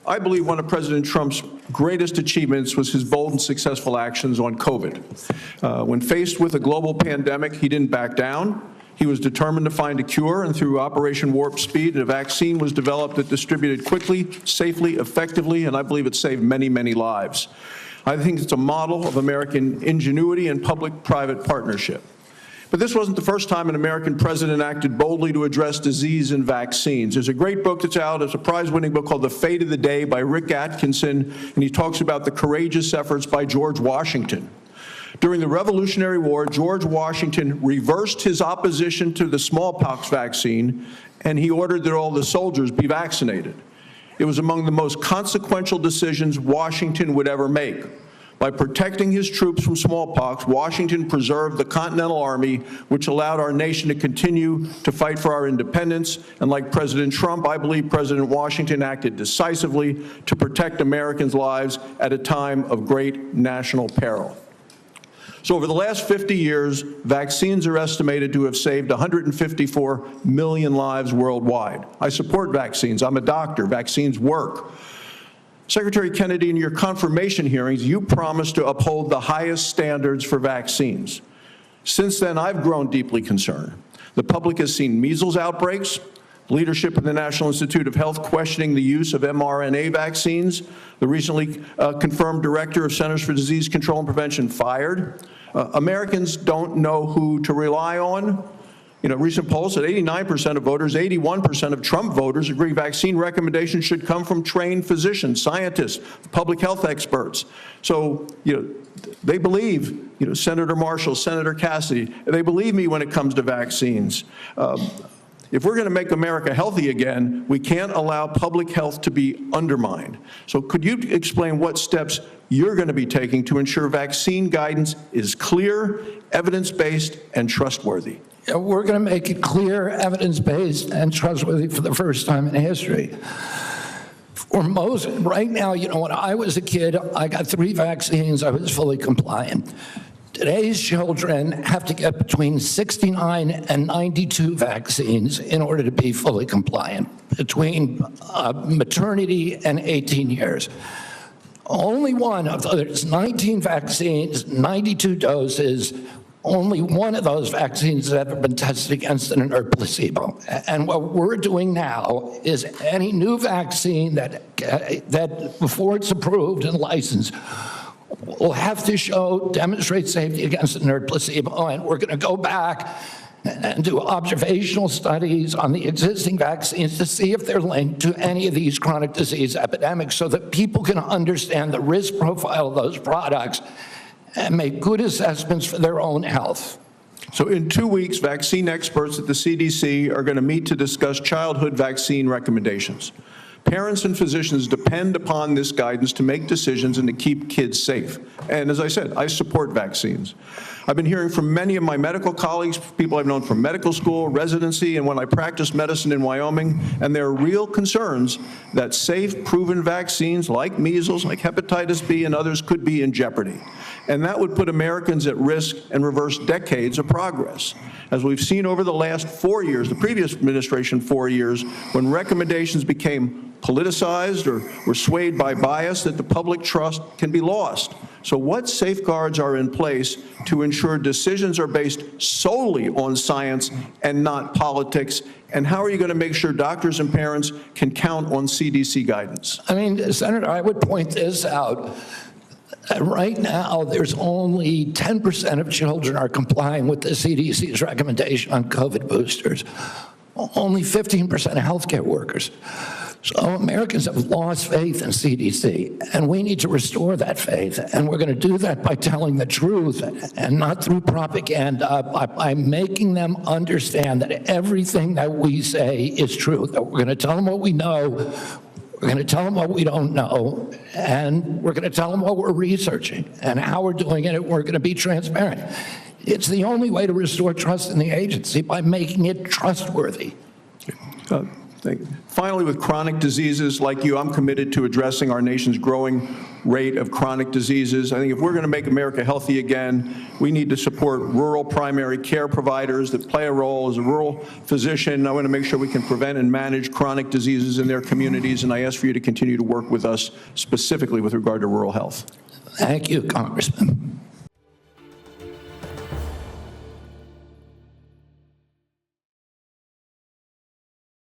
I believe one of President Trump's greatest achievements was his bold and successful actions on COVID. When faced with a global pandemic, he didn't back down. He was determined to find a cure, and through Operation Warp Speed, a vaccine was developed that distributed quickly, safely, effectively, and I believe it saved many, many lives. I think it's a model of American ingenuity and public-private partnership. But this wasn't the first time an American president acted boldly to address disease and vaccines. There's a great book that's out, it's a prize-winning book called The Fate of the Day by Rick Atkinson, and he talks about the courageous efforts by George Washington. During the Revolutionary War, George Washington reversed his opposition to the smallpox vaccine, and he ordered that all the soldiers be vaccinated. It was among the most consequential decisions Washington would ever make. By protecting his troops from smallpox, Washington preserved the Continental Army, which allowed our nation to continue to fight for our independence. And like President Trump, I believe President Washington acted decisively to protect Americans' lives at a time of great national peril. So over the last 50 years, vaccines are estimated to have saved 154 million lives worldwide. I support vaccines. I'm a doctor. Vaccines work. Secretary Kennedy, in your confirmation hearings, you promised to uphold the highest standards for vaccines. Since then, I've grown deeply concerned. The public has seen measles outbreaks, leadership in the National Institute of Health questioning the use of mRNA vaccines, the recently confirmed director of Centers for Disease Control and Prevention fired. Americans don't know who to rely on. You know, recent polls said 89% of voters, 81% of Trump voters agree vaccine recommendations should come from trained physicians, scientists, public health experts. So, they believe, Senator Marshall, Senator Cassidy, they believe me when it comes to vaccines. If we're going to make America healthy again, we can't allow public health to be undermined. So could you explain what steps you're going to be taking to ensure vaccine guidance is clear, evidence-based, and trustworthy? We're going to make it clear, evidence-based, and trustworthy for the first time in history. For most, right now, when I was a kid, I got 3 vaccines, I was fully compliant. Today's children have to get between 69 and 92 vaccines in order to be fully compliant, between maternity and 18 years. Only one of those 19 vaccines, 92 doses, only one of those vaccines has ever been tested against an inert placebo. And what we're doing now is any new vaccine that before it's approved and licensed, will have to demonstrate safety against an inert placebo, and we're going to go back and do observational studies on the existing vaccines to see if they're linked to any of these chronic disease epidemics so that people can understand the risk profile of those products and make good assessments for their own health. So in 2 weeks, vaccine experts at the CDC are going to meet to discuss childhood vaccine recommendations. Parents and physicians depend upon this guidance to make decisions and to keep kids safe. And as I said, I support vaccines. I've been hearing from many of my medical colleagues, people I've known from medical school, residency, and when I practiced medicine in Wyoming, and there are real concerns that safe, proven vaccines like measles, like hepatitis B, and others could be in jeopardy. And that would put Americans at risk and reverse decades of progress. As we've seen over the last 4 years, the previous administration 4 years, when recommendations became politicized or were swayed by bias, that the public trust can be lost. So what safeguards are in place to ensure decisions are based solely on science and not politics? And how are you going to make sure doctors and parents can count on CDC guidance? I mean, Senator, I would point this out. Right now, there's only 10% of children are complying with the CDC's recommendation on COVID boosters. Only 15% of healthcare workers. So Americans have lost faith in CDC, and we need to restore that faith. And we're going to do that by telling the truth and not through propaganda, by making them understand that everything that we say is true, that we're going to tell them what we know, we're going to tell them what we don't know, and we're going to tell them what we're researching and how we're doing it, and we're going to be transparent. It's the only way to restore trust in the agency, by making it trustworthy. Finally, with chronic diseases, like you, I'm committed to addressing our nation's growing rate of chronic diseases. I think if we're going to make America healthy again, we need to support rural primary care providers that play a role. As a rural physician, I want to make sure we can prevent and manage chronic diseases in their communities, and I ask for you to continue to work with us specifically with regard to rural health. Thank you, Congressman.